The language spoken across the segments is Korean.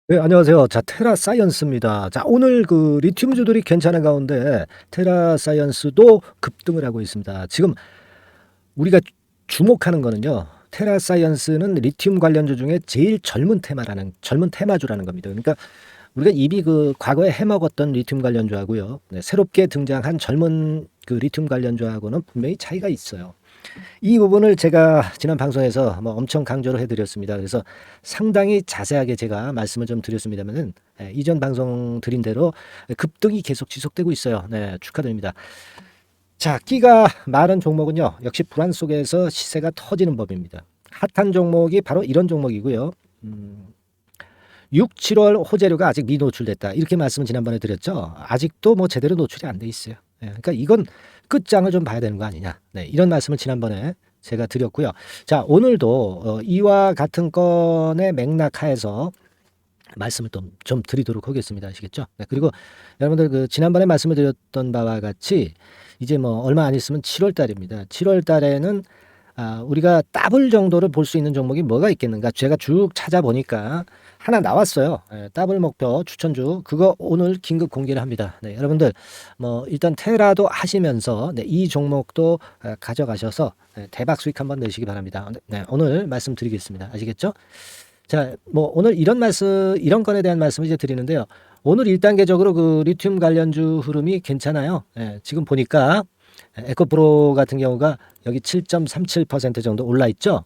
네, 안녕하세요. 자, 테라사이언스입니다. 자, 오늘 그 리튬주들이 괜찮은 가운데 테라사이언스도 급등을 하고 있습니다. 지금 우리가 주목하는 거는요. 테라사이언스는 리튬 관련주 중에 제일 젊은 테마주라는 겁니다. 그러니까 우리가 이미 그 과거에 해먹었던 리튬 관련주하고요. 네, 새롭게 등장한 젊은 그 리튬 관련주하고는 분명히 차이가 있어요. 이 부분을 제가 지난 방송에서 뭐 엄청 강조를 해드렸습니다. 그래서 상당히 자세하게 제가 말씀을 좀 드렸습니다만은 이전 방송 드린 대로 급등이 계속 지속되고 있어요. 네, 축하드립니다. 자, 끼가 많은 종목은요, 역시 불안 속에서 시세가 터지는 법입니다. 핫한 종목이 바로 이런 종목이고요. 6, 7월 호재료가 아직 미노출됐다. 이렇게 말씀을 지난번에 드렸죠. 아직도 뭐 제대로 노출이 안 돼 있어요. 그러니까 이건 끝장을 좀 봐야 되는 거 아니냐. 네, 이런 말씀을 지난번에 제가 드렸고요. 자, 오늘도 이와 같은 건의 맥락하에서 말씀을 좀 드리도록 하겠습니다. 아시겠죠? 네, 그리고 여러분들 그 지난번에 말씀을 드렸던 바와 같이 이제 뭐 얼마 안 있으면 7월 달입니다. 7월 달에는 우리가 더블 정도를 볼 수 있는 종목이 뭐가 있겠는가? 제가 쭉 찾아보니까 하나 나왔어요. 더블 목표 추천주. 그거 오늘 긴급 공개를 합니다. 네, 여러분들 뭐 일단 테라도 하시면서 네, 이 종목도 가져가셔서 대박 수익 한번 내시기 바랍니다. 네, 오늘 말씀드리겠습니다. 아시겠죠? 자, 뭐 오늘 이런 건에 대한 말씀을 이제 드리는데요. 오늘 1단계적으로 그 리튬 관련주 흐름이 괜찮아요. 지금 보니까 에코프로 같은 경우가 여기 7.37% 정도 올라 있죠.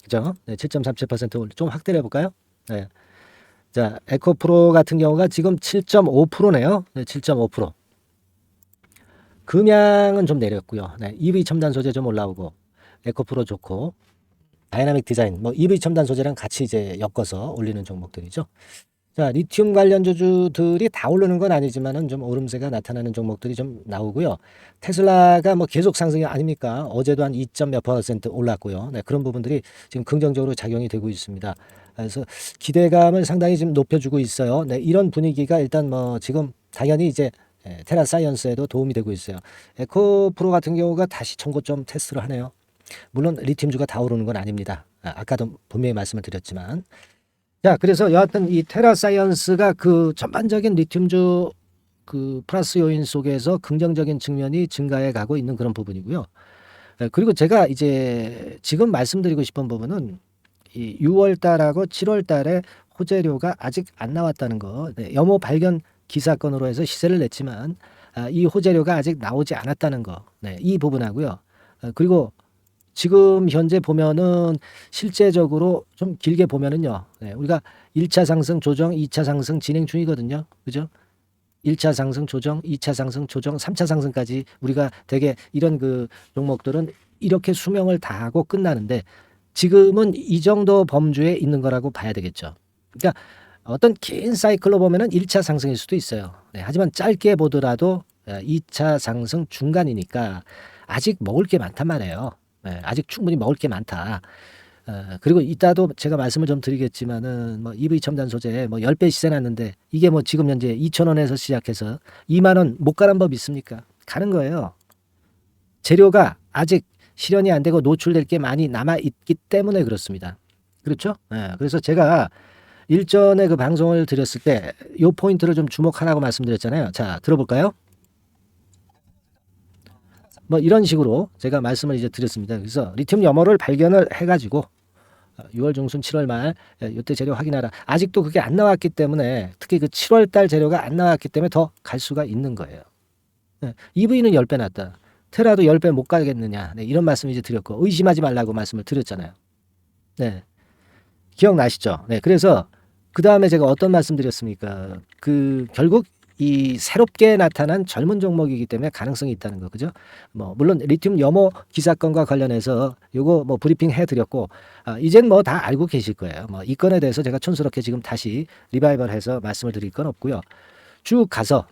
그죠? 네, 7.37%좀 확대를 해볼까요? 네. 자, 에코프로 같은 경우가 지금 7.5%네요. 네, 7.5%. 금양은 좀 내렸고요. 네, EV 첨단 소재 좀 올라오고, 에코프로 좋고, 다이나믹 디자인, 뭐 EV 첨단 소재랑 같이 이제 엮어서 올리는 종목들이죠. 자, 리튬 관련주들이 다 오르는 건 아니지만은 좀 오름세가 나타나는 종목들이 좀 나오고요. 테슬라가 뭐 계속 상승이 아닙니까? 어제도 한 2. 몇 퍼센트 올랐고요. 네, 그런 부분들이 지금 긍정적으로 작용이 되고 있습니다. 그래서 기대감을 상당히 지금 높여주고 있어요. 네, 이런 분위기가 일단 뭐 지금 당연히 이제 테라사이언스에도 도움이 되고 있어요. 에코프로 같은 경우가 다시 청고점 테스트를 하네요. 물론 리튬주가 다 오르는 건 아닙니다. 아까도 분명히 말씀을 드렸지만. 자, 그래서 여하튼 이 테라사이언스가 그 전반적인 리튬주 그 플러스 요인 속에서 긍정적인 측면이 증가해 가고 있는 그런 부분이고요. 그리고 제가 이제 지금 말씀드리고 싶은 부분은 이 6월 달하고 7월 달에 호재료가 아직 안 나왔다는 거. 네, 염호 발견 기사건으로 해서 시세를 냈지만 이 호재료가 아직 나오지 않았다는 거. 네, 이 부분하고요. 그리고 지금 현재 보면은 실제적으로 좀 길게 보면은요. 네, 우리가 1차 상승 조정, 2차 상승 진행 중이거든요. 그죠? 1차 상승 조정, 2차 상승 조정, 3차 상승까지 우리가 되게 이런 그 종목들은 이렇게 수명을 다하고 끝나는데 지금은 이 정도 범주에 있는 거라고 봐야 되겠죠. 그러니까 어떤 긴 사이클로 보면은 1차 상승일 수도 있어요. 네, 하지만 짧게 보더라도 2차 상승 중간이니까 아직 먹을 게 많단 말이에요. 네, 아직 충분히 먹을 게 많다. 그리고 이따도 제가 말씀을 좀 드리겠지만은 뭐 EV 첨단 소재 뭐 10배 시세 났는데 이게 뭐 지금 현재 2,000원에서 시작해서 2만 원 못 가는 법 있습니까? 가는 거예요. 재료가 아직 실현이 안 되고 노출될 게 많이 남아 있기 때문에 그렇습니다. 그렇죠? 그래서 제가 일전에 그 방송을 드렸을 때 요 포인트를 좀 주목하라고 말씀드렸잖아요. 자, 들어볼까요? 뭐 이런 식으로 제가 말씀을 이제 드렸습니다. 그래서 리튬 염호를 발견을 해가지고 6월 중순 7월 말 이때 재료 확인하라. 아직도 그게 안 나왔기 때문에 특히 그 7월 달 재료가 안 나왔기 때문에 더 갈 수가 있는 거예요. EV는 10배 났다. 테라도 10배 못 가겠느냐. 네, 이런 말씀 이제 드렸고 의심하지 말라고 말씀을 드렸잖아요. 네. 기억나시죠? 네. 그래서 그 다음에 제가 어떤 말씀 드렸습니까? 그 결국 이 새롭게 나타난 젊은 종목이기 때문에 가능성이 있다는 거, 그죠? 뭐 물론 리튬 염호 기사건과 관련해서 요거 뭐 브리핑 해드렸고 이젠 뭐 다 알고 계실 거예요. 뭐 이 건에 대해서 제가 촌스럽게 지금 다시 리바이벌해서 말씀을 드릴 건 없고요. 쭉 가서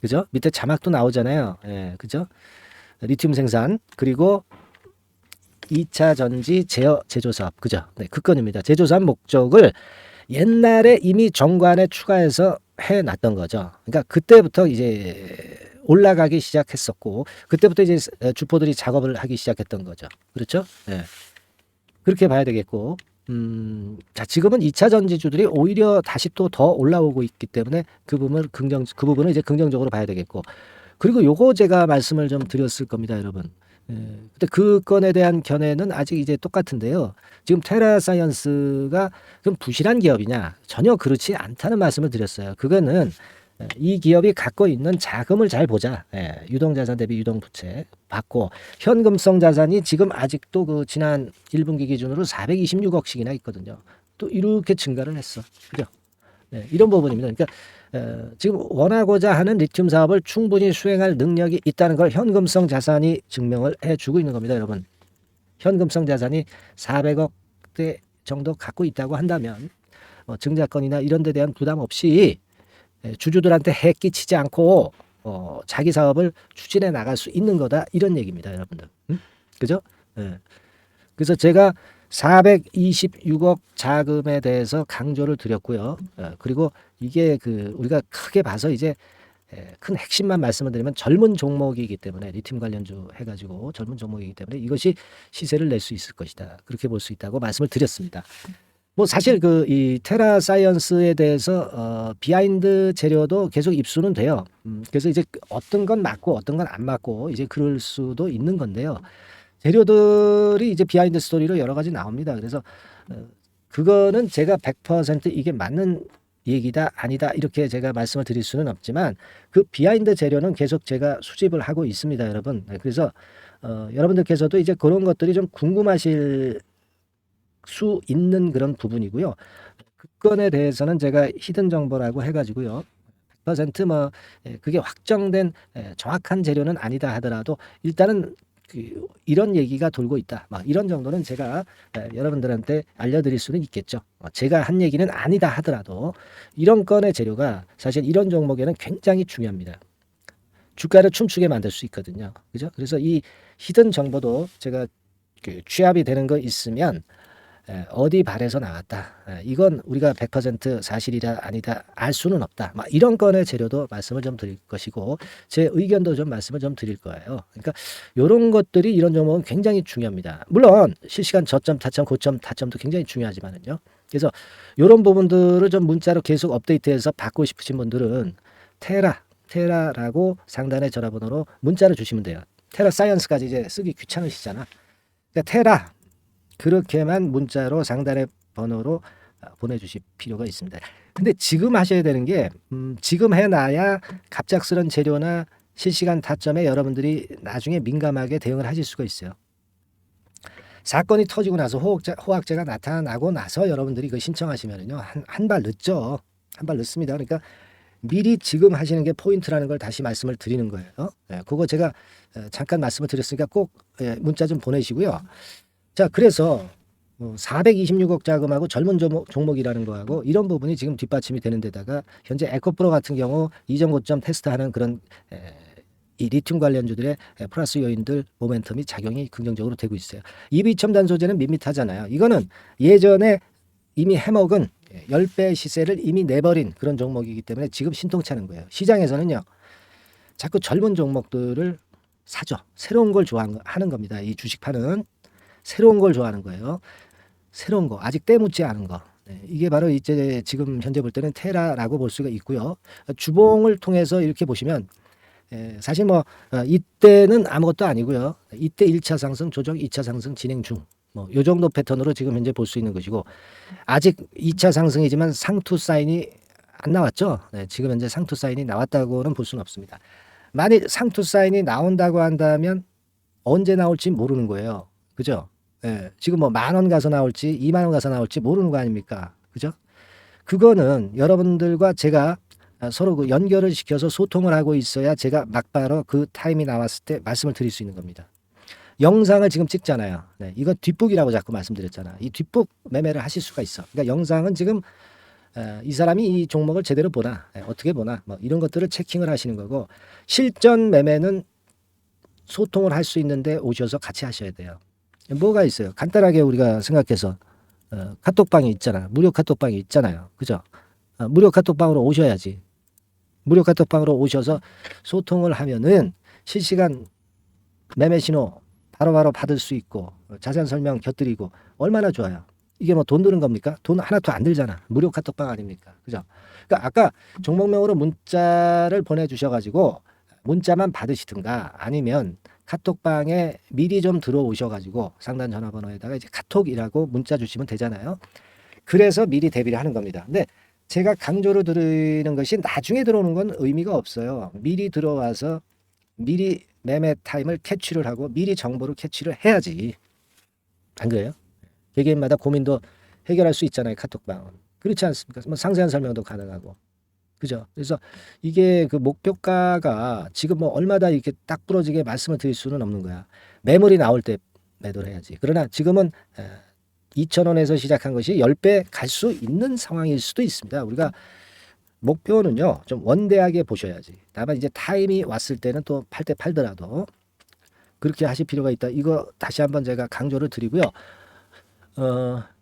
그죠? 밑에 자막도 나오잖아요. 예, 그죠? 리튬 생산 그리고 2차 전지 제어 제조 사업 그죠? 네, 그 건입니다. 제조 사업 목적을 옛날에 이미 정관에 추가해서 해놨던 거죠. 그러니까 그때부터 이제 올라가기 시작했었고 그때부터 이제 주포들이 작업을 하기 시작했던 거죠. 그렇죠? 네. 그렇게 봐야 되겠고 자, 지금은 2차 전지주들이 오히려 다시 또 더 올라오고 있기 때문에 그 부분을 이제 긍정적으로 봐야 되겠고, 그리고 요거 제가 말씀을 좀 드렸을 겁니다, 여러분. 근데 그 건에 대한 견해는 아직 이제 똑같은데요. 지금 테라사이언스가 그럼 부실한 기업이냐? 전혀 그렇지 않다는 말씀을 드렸어요. 그거는 이 기업이 갖고 있는 자금을 잘 보자. 유동자산 대비 유동부채 받고, 현금성 자산이 지금 아직도 그 지난 1분기 기준으로 426억씩이나 있거든요. 또 이렇게 증가를 했어. 그죠? 이런 부분입니다. 그러니까 지금 원하고자 하는 리튬 사업을 충분히 수행할 능력이 있다는 걸 현금성 자산이 증명을 해주고 있는 겁니다, 여러분. 현금성 자산이 400억대 정도 갖고 있다고 한다면 증자권이나 이런 데 대한 부담 없이 주주들한테 해 끼치지 않고 자기 사업을 추진해 나갈 수 있는 거다, 이런 얘기입니다, 여러분들. 그죠? 그래서 제가 426억 자금에 대해서 강조를 드렸고요. 그리고 이게 우리가 크게 봐서 이제 큰 핵심만 말씀을 드리면 젊은 종목이기 때문에, 리튬 관련주 해가지고 젊은 종목이기 때문에 이것이 시세를 낼 수 있을 것이다, 그렇게 볼 수 있다고 말씀을 드렸습니다. 뭐 사실 이 테라사이언스에 대해서 비하인드 재료도 계속 입수는 돼요. 그래서 이제 어떤 건 맞고 어떤 건 안 맞고 이제 그럴 수도 있는 건데요. 재료들이 이제 비하인드 스토리로 여러 가지 나옵니다. 그래서 그거는 제가 100% 이게 맞는 얘기다 아니다 이렇게 제가 말씀을 드릴 수는 없지만, 그 비하인드 재료는 계속 제가 수집을 하고 있습니다, 여러분. 그래서 여러분들께서도 이제 그런 것들이 좀 궁금하실 수 있는 그런 부분이고요. 그 건에 대해서는 제가 히든 정보라고 해가지고요. 100% 그게 확정된 정확한 재료는 아니다 하더라도 일단은 이런 얘기가 돌고 있다, 이런 정도는 제가 여러분들한테 알려드릴 수는 있겠죠. 제가 한 얘기는 아니다 하더라도 이런 건의 재료가 사실 이런 종목에는 굉장히 중요합니다. 주가를 춤추게 만들 수 있거든요. 그죠? 그래서 이 히든 정보도 제가 취합이 되는 거 있으면 어디 발에서 나왔다, 이건 우리가 100% 사실이다 아니다 알 수는 없다, 이런 건의 재료도 말씀을 좀 드릴 것이고, 제 의견도 좀 말씀을 좀 드릴 거예요. 그러니까 이런 것들이 이런 종목은 굉장히 중요합니다. 물론 실시간 저점, 타점, 고점, 타점도 굉장히 중요하지만은요. 그래서 이런 부분들을 좀 문자로 계속 업데이트해서 받고 싶으신 분들은 테라라고 상단의 전화번호로 문자를 주시면 돼요. 테라 사이언스까지 이제 쓰기 귀찮으시잖아. 그러니까 테라 그렇게만 문자로 상단의 번호로 보내주실 필요가 있습니다. 근데 지금 하셔야 되는 게 지금 해놔야 갑작스런 재료나 실시간 타점에 여러분들이 나중에 민감하게 대응을 하실 수가 있어요. 사건이 터지고 나서 호학제가 나타나고 나서 여러분들이 이거 신청하시면은요, 한 발 늦죠. 한 발 늦습니다. 그러니까 미리 지금 하시는 게 포인트라는 걸 다시 말씀을 드리는 거예요. 그거 제가 잠깐 말씀을 드렸으니까 꼭 문자 좀 보내시고요. 자, 그래서 426억 자금하고 젊은 종목이라는 거하고 이런 부분이 지금 뒷받침이 되는 데다가 현재 에코프로 같은 경우 이전 고점 테스트하는 그런 이 리튬 관련주들의 플러스 요인들 모멘텀이 작용이 긍정적으로 되고 있어요. EV 첨단 소재는 밋밋하잖아요. 이거는 예전에 이미 해먹은 10배 시세를 이미 내버린 그런 종목이기 때문에 지금 신통차는 거예요. 시장에서는요, 자꾸 젊은 종목들을 사죠. 새로운 걸 좋아하는 겁니다. 이 주식파는 새로운 걸 좋아하는 거예요. 새로운 거, 아직 때묻지 않은 거. 이게 바로 이제 지금 현재 볼 때는 테라라고 볼 수가 있고요. 주봉을 통해서 이렇게 보시면 사실 이때는 아무것도 아니고요. 이때 1차 상승, 조정 2차 상승 진행 중. 요 정도 패턴으로 지금 현재 볼 수 있는 것이고, 아직 2차 상승이지만 상투 사인이 안 나왔죠. 지금 현재 상투 사인이 나왔다고는 볼 수는 없습니다. 만일 상투 사인이 나온다고 한다면 언제 나올지 모르는 거예요. 그죠? 지금 10,000원 가서 나올지 20,000원 가서 나올지 모르는 거 아닙니까? 그죠? 그거는 여러분들과 제가 서로 그 연결을 시켜서 소통을 하고 있어야 제가 막바로 그 타임이 나왔을 때 말씀을 드릴 수 있는 겁니다. 영상을 지금 찍잖아요. 이거 뒷북이라고 자꾸 말씀드렸잖아. 이 뒷북 매매를 하실 수가 있어. 그러니까 영상은 지금 이 사람이 이 종목을 제대로 보나, 어떻게 보나, 이런 것들을 체킹을 하시는 거고, 실전 매매는 소통을 할 수 있는데 오셔서 같이 하셔야 돼요. 뭐가 있어요? 간단하게 우리가 생각해서 카톡방이 있잖아. 무료 카톡방이 있잖아요. 그죠? 무료 카톡방으로 오셔야지. 무료 카톡방으로 오셔서 소통을 하면은 실시간 매매 신호 바로바로 받을 수 있고 자세한 설명 곁들이고 얼마나 좋아요. 이게 뭐 돈 드는 겁니까? 돈 하나도 안 들잖아. 무료 카톡방 아닙니까? 그죠? 그러니까 아까 종목명으로 문자를 보내주셔가지고 문자만 받으시든가 아니면 카톡방에 미리 좀 들어오셔가지고 상단 전화번호에다가 이제 카톡이라고 문자 주시면 되잖아요. 그래서 미리 대비를 하는 겁니다. 근데 제가 강조를 드리는 것이 나중에 들어오는 건 의미가 없어요. 미리 들어와서 미리 매매 타임을 캐치를 하고 미리 정보를 캐치를 해야지. 안 그래요? 개개인마다 고민도 해결할 수 있잖아요. 카톡방은. 그렇지 않습니까? 뭐 상세한 설명도 가능하고. 그죠? 그래서 이게 그 목표가가 지금 뭐 얼마다 이렇게 딱 부러지게 말씀을 드릴 수는 없는 거야. 매물이 나올 때 매도를 해야지. 그러나 지금은 2,000원에서 시작한 것이 10배 갈 수 있는 상황일 수도 있습니다. 우리가 목표는요, 좀 원대하게 보셔야지. 다만 이제 타임이 왔을 때는 또 팔 때 팔더라도 그렇게 하실 필요가 있다. 이거 다시 한번 제가 강조를 드리고요.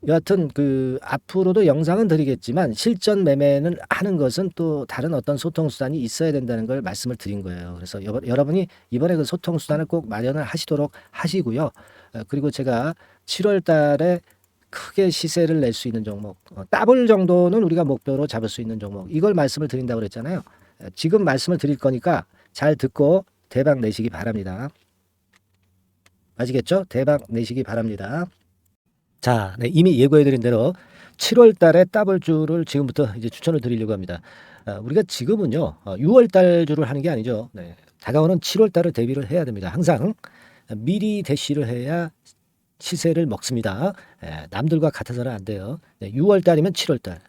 여하튼 그 앞으로도 영상은 드리겠지만 실전 매매는 하는 것은 또 다른 어떤 소통 수단이 있어야 된다는 걸 말씀을 드린 거예요. 그래서 여러분이 이번에 그 소통 수단을 꼭 마련을 하시도록 하시고요. 그리고 제가 7월 달에 크게 시세를 낼 수 있는 종목, 더블 정도는 우리가 목표로 잡을 수 있는 종목, 이걸 말씀을 드린다고 그랬잖아요. 지금 말씀을 드릴 거니까 잘 듣고 대박 내시기 바랍니다. 아시겠죠? 대박 내시기 바랍니다. 자, 네, 이미 예고해드린 대로 7월 달에 더블주를 지금부터 이제 추천을 드리려고 합니다. 우리가 지금은요, 6월 달주를 하는 게 아니죠. 네, 다가오는 7월 달을 대비를 해야 됩니다. 항상 미리 대시를 해야 시세를 먹습니다. 남들과 같아서는 안 돼요. 6월 달이면 7월 달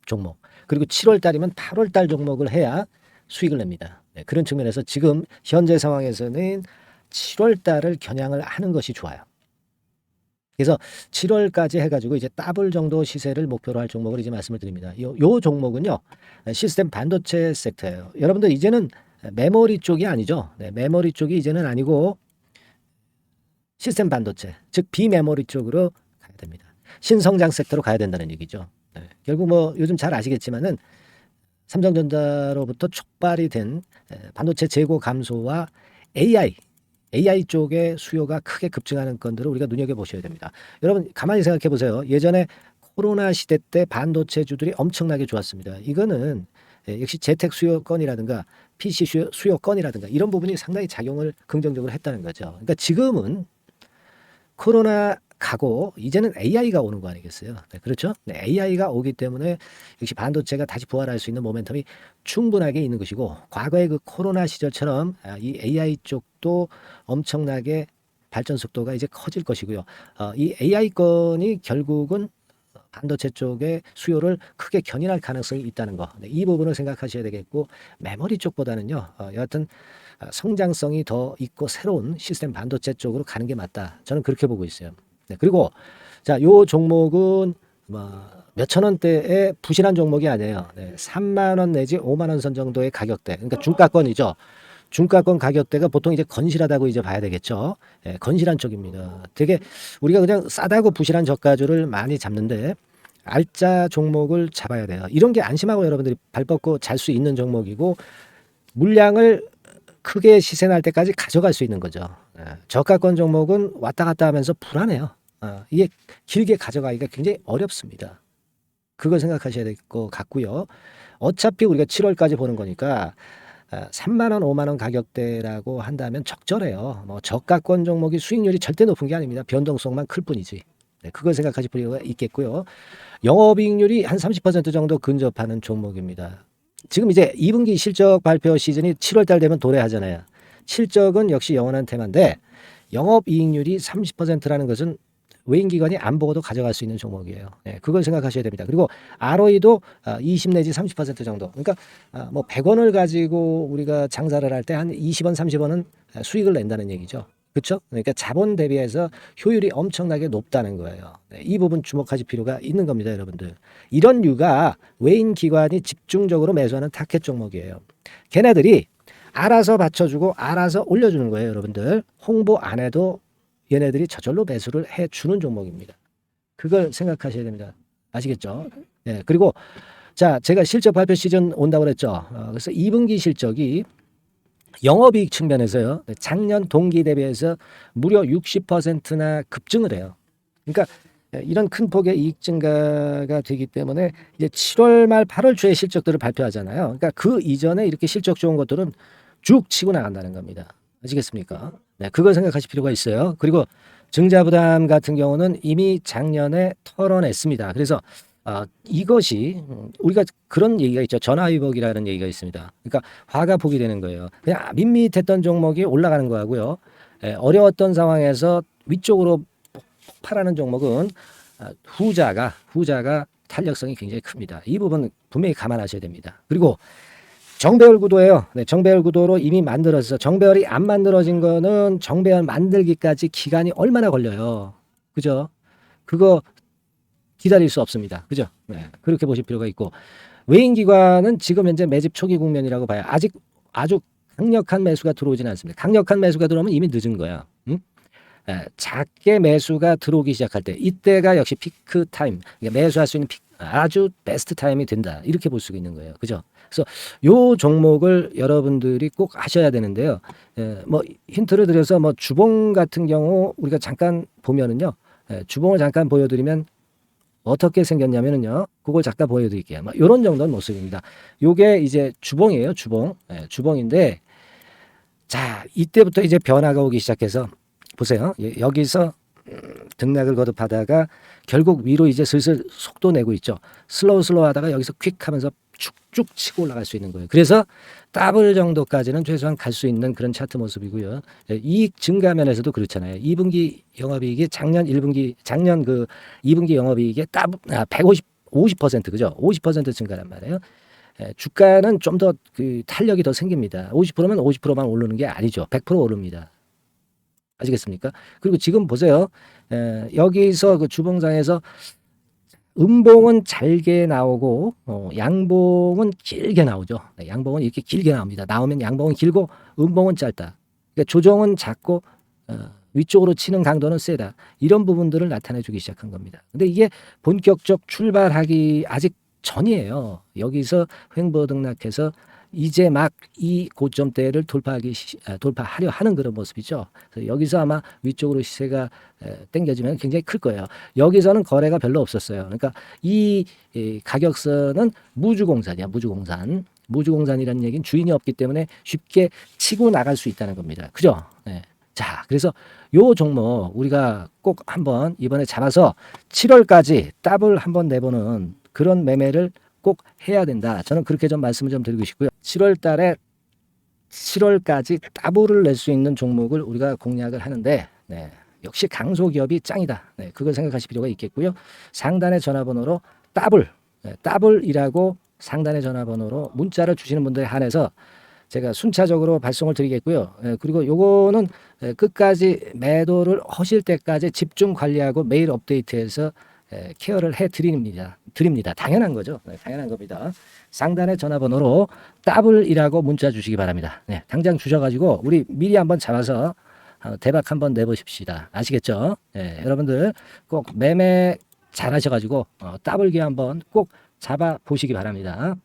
종목, 그리고 7월 달이면 8월 달 종목을 해야 수익을 냅니다. 그런 측면에서 지금 현재 상황에서는 7월 달을 겨냥을 하는 것이 좋아요. 그래서 7월까지 해가지고 이제 더블 정도 시세를 목표로 할 종목을 이제 말씀을 드립니다. 요 종목은요, 시스템 반도체 섹터예요. 여러분들 이제는 메모리 쪽이 아니죠. 네, 메모리 쪽이 이제는 아니고 시스템 반도체, 즉 비메모리 쪽으로 가야 됩니다. 신성장 섹터로 가야 된다는 얘기죠. 네, 결국 뭐 요즘 잘 아시겠지만은 삼성전자로부터 촉발이 된 반도체 재고 감소와 AI 쪽의 수요가 크게 급증하는 건들을 우리가 눈여겨보셔야 됩니다. 여러분 가만히 생각해 보세요. 예전에 코로나 시대 때 반도체주들이 엄청나게 좋았습니다. 이거는 역시 재택 수요건이라든가 PC 수요건이라든가 이런 부분이 상당히 작용을 긍정적으로 했다는 거죠. 그러니까 지금은 코로나 가고 이제는 AI가 오는 거 아니겠어요? 네, 그렇죠? 네, AI가 오기 때문에 역시 반도체가 다시 부활할 수 있는 모멘텀이 충분하게 있는 것이고, 과거의 그 코로나 시절처럼 이 AI 쪽도 엄청나게 발전 속도가 이제 커질 것이고요. 이 AI 건이 결국은 반도체 쪽의 수요를 크게 견인할 가능성이 있다는 거. 네, 이 부분을 생각하셔야 되겠고, 메모리 쪽보다는요, 여하튼 성장성이 더 있고 새로운 시스템 반도체 쪽으로 가는 게 맞다. 저는 그렇게 보고 있어요. 네, 그리고 자, 요 종목은 뭐 몇천 원대의 부실한 종목이 아니에요. 네, 3만 원 내지 5만 원 선 정도의 가격대. 그러니까 중가권이죠. 중가권 가격대가 보통 이제 건실하다고 이제 봐야 되겠죠. 예, 건실한 쪽입니다. 되게 우리가 그냥 싸다고 부실한 저가주를 많이 잡는데 알짜 종목을 잡아야 돼요. 이런 게 안심하고 여러분들이 발 뻗고 잘 수 있는 종목이고, 물량을 크게 시세 날 때까지 가져갈 수 있는 거죠. 저가권 종목은 왔다 갔다 하면서 불안해요. 이게 길게 가져가기가 굉장히 어렵습니다. 그걸 생각하셔야 될 것 같고요. 어차피 우리가 7월까지 보는 거니까 3만 원, 5만 원 가격대라고 한다면 적절해요. 뭐 저가권 종목이 수익률이 절대 높은 게 아닙니다. 변동성만 클 뿐이지. 네, 그걸 생각하실 필요가 있겠고요. 영업이익률이 한 30% 정도 근접하는 종목입니다. 지금 이제 2분기 실적 발표 시즌이 7월 달 되면 도래하잖아요. 실적은 역시 영원한 테마인데 영업이익률이 30%라는 것은 외인기관이 안 보고도 가져갈 수 있는 종목이에요. 네, 그걸 생각하셔야 됩니다. 그리고 ROE도 20 내지 30% 정도. 그러니까 뭐 100원을 가지고 우리가 장사를 할 때 한 20원, 30원은 수익을 낸다는 얘기죠. 그렇죠? 그러니까 자본 대비해서 효율이 엄청나게 높다는 거예요. 네, 이 부분 주목하실 필요가 있는 겁니다, 여러분들. 이런 류가 외인 기관이 집중적으로 매수하는 타켓 종목이에요. 걔네들이 알아서 받쳐주고 알아서 올려주는 거예요, 여러분들. 홍보 안 해도 얘네들이 저절로 매수를 해주는 종목입니다. 그걸 생각하셔야 됩니다. 아시겠죠? 네, 그리고 자, 제가 실적 발표 시즌 온다고 그랬죠. 그래서 2분기 실적이 영업이익 측면에서요, 작년 동기 대비해서 무려 60%나 급증을 해요. 그러니까 이런 큰 폭의 이익 증가가 되기 때문에 이제 7월 말 8월 초에 실적들을 발표하잖아요. 그러니까 그 이전에 이렇게 실적 좋은 것들은 쭉 치고 나간다는 겁니다. 아시겠습니까? 네, 그걸 생각하실 필요가 있어요. 그리고 증자부담 같은 경우는 이미 작년에 털어냈습니다. 그래서 이것이 우리가 그런 얘기가 있죠. 전화위복이라는 얘기가 있습니다. 그러니까 화가 폭이 되는 거예요. 그냥 밋밋했던 종목이 올라가는 거하고요. 어려웠던 상황에서 위쪽으로 폭발하는 종목은 후자가 탄력성이 굉장히 큽니다. 이 부분 분명히 감안하셔야 됩니다. 그리고 정배열 구도예요. 네, 정배열 구도로 이미 만들어서 정배열이 안 만들어진 거는 정배열 만들기까지 기간이 얼마나 걸려요. 그죠? 그거 기다릴 수 없습니다. 그죠? 네, 그렇게 보실 필요가 있고 외인기관은 지금 현재 매집 초기 국면이라고 봐요. 아직 아주 강력한 매수가 들어오지는 않습니다. 강력한 매수가 들어오면 이미 늦은 거야. 응? 작게 매수가 들어오기 시작할 때 이때가 역시 피크 타임, 그러니까 매수할 수 있는 아주 베스트 타임이 된다. 이렇게 볼 수가 있는 거예요. 그죠? 그래서 요 종목을 여러분들이 꼭 하셔야 되는데요. 뭐 힌트를 드려서 뭐 주봉 같은 경우 우리가 잠깐 보면은요. 주봉을 잠깐 보여드리면 어떻게 생겼냐면은요. 그걸 잠깐 보여드릴게요. 뭐 이런 정도는 모습입니다. 요게 이제 주봉이에요. 주봉. 주봉인데 자 이때부터 이제 변화가 오기 시작해서 보세요. 여기서 등락을 거듭하다가 결국 위로 이제 슬슬 속도 내고 있죠. 슬로우 하다가 여기서 퀵 하면서 쭉쭉 치고 올라갈 수 있는 거예요. 그래서 더블 정도까지는 최소한 갈 수 있는 그런 차트 모습이고요. 이익 증가 면에서도 그렇잖아요. 2분기 영업이익이 작년 그 2분기 영업이익의 50% 그죠? 50% 증가란 말이에요. 주가는 좀 더 그 탄력이 더 생깁니다. 50%면 50%만 오르는 게 아니죠. 100% 오릅니다. 아시겠습니까? 그리고 지금 보세요. 여기서 그 주봉상에서 음봉은 잘게 나오고 양봉은 길게 나오죠. 네, 양봉은 이렇게 길게 나옵니다. 나오면 양봉은 길고 음봉은 짧다. 그러니까 조정은 작고 위쪽으로 치는 강도는 세다. 이런 부분들을 나타내주기 시작한 겁니다. 근데 이게 본격적 출발하기 아직 전이에요. 여기서 횡보 등락해서 이제 막 이 고점대를 돌파하려 하는 그런 모습이죠. 그래서 여기서 아마 위쪽으로 시세가 당겨지면 굉장히 클 거예요. 여기서는 거래가 별로 없었어요. 그러니까 이 가격선은 무주공산이야. 무주공산이라는 얘기는 주인이 없기 때문에 쉽게 치고 나갈 수 있다는 겁니다. 그죠? 네. 자, 그래서 요 종목 우리가 꼭 한번 이번에 잡아서 7월까지 더블 한번 내보는 그런 매매를 꼭 해야 된다. 저는 그렇게 좀 말씀을 좀 드리고 싶고요. 7월 달에 7월까지 더블을 낼 수 있는 종목을 우리가 공략을 하는데 네, 역시 강소기업이 짱이다. 네, 그걸 생각하실 필요가 있겠고요. 상단의 전화번호로 더블이라고 상단의 전화번호로 문자를 주시는 분들에 한해서 제가 순차적으로 발송을 드리겠고요. 그리고 요거는 끝까지 매도를 하실 때까지 집중 관리하고 매일 업데이트해서 케어를 해 드립니다. 당연한 거죠. 네, 당연한 겁니다. 상단의 전화번호로 더블이라고 문자 주시기 바랍니다. 네, 당장 주셔가지고 우리 미리 한번 잡아서 대박 한번 내보십시다. 아시겠죠? 네, 여러분들 꼭 매매 잘 하셔가지고 더블기 한번 꼭 잡아 보시기 바랍니다.